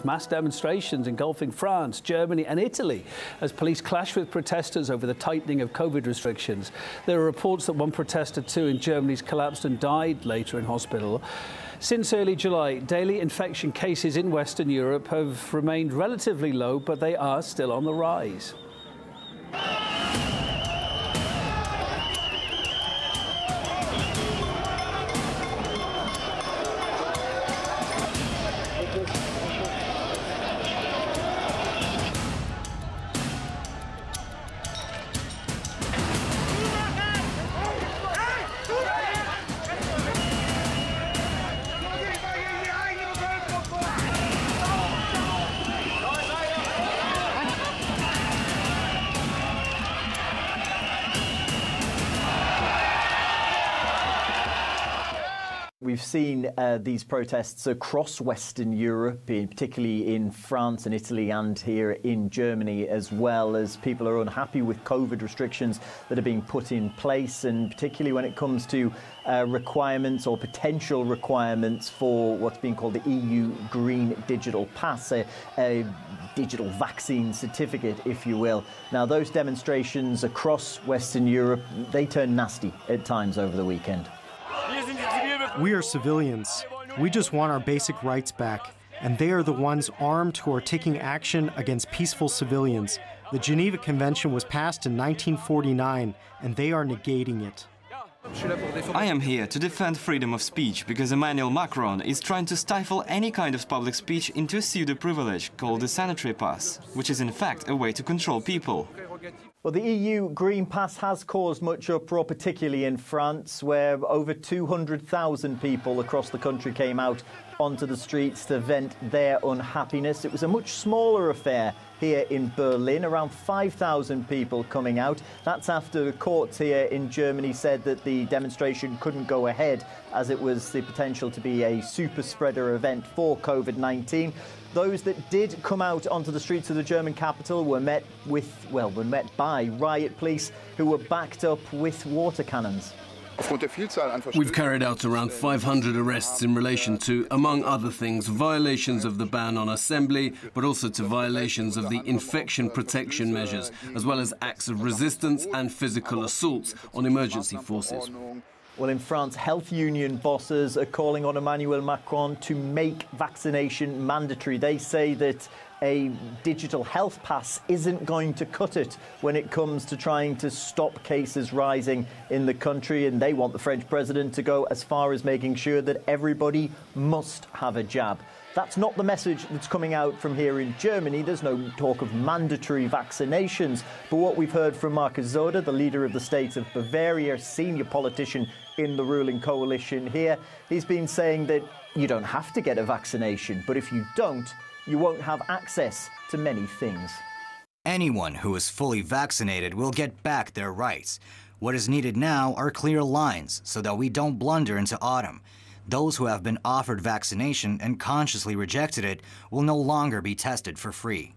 Mass demonstrations engulfing France, Germany and Italy as police clash with protesters over the tightening of COVID restrictions. There are reports that one protester too in Germany has collapsed and died later in hospital. Since early July, daily infection cases in Western Europe have remained relatively low, but they are still on the rise. We've seen these protests across Western Europe, particularly in France and Italy and here in Germany, as well, as people are unhappy with COVID restrictions that are being put in place, and particularly when it comes to requirements or potential requirements for what's being called the EU Green Digital Pass, a digital vaccine certificate, if you will. Now, those demonstrations across Western Europe, they turned nasty at times over the weekend. We are civilians. We just want our basic rights back. And they are the ones armed who are taking action against peaceful civilians. The Geneva Convention was passed in 1949, and they are negating it. I am here to defend freedom of speech because Emmanuel Macron is trying to stifle any kind of public speech into a pseudo-privilege called the sanitary pass, which is in fact a way to control people. Well, the EU Green Pass has caused much uproar, particularly in France, where over 200,000 people across the country came out onto the streets to vent their unhappiness. It was a much smaller affair here in Berlin, around 5,000 people coming out. That's after the courts here in Germany said that the demonstration couldn't go ahead as it was the potential to be a super spreader event for COVID-19. Those that did come out onto the streets of the German capital were met by riot police who were backed up with water cannons. We've carried out around 500 arrests in relation to, among other things, violations of the ban on assembly, but also to violations of the infection protection measures, as well as acts of resistance and physical assaults on emergency forces. Well, in France, health union bosses are calling on Emmanuel Macron to make vaccination mandatory. They say that a digital health pass isn't going to cut it when it comes to trying to stop cases rising in the country. And they want the French president to go as far as making sure that everybody must have a jab. That's not the message that's coming out from here in Germany. There's no talk of mandatory vaccinations. But what we've heard from Markus Söder, the leader of the state of Bavaria, senior politician in the ruling coalition here, he's been saying that you don't have to get a vaccination, but if you don't, you won't have access to many things. Anyone who is fully vaccinated will get back their rights. What is needed now are clear lines so that we don't blunder into autumn. Those who have been offered vaccination and consciously rejected it will no longer be tested for free.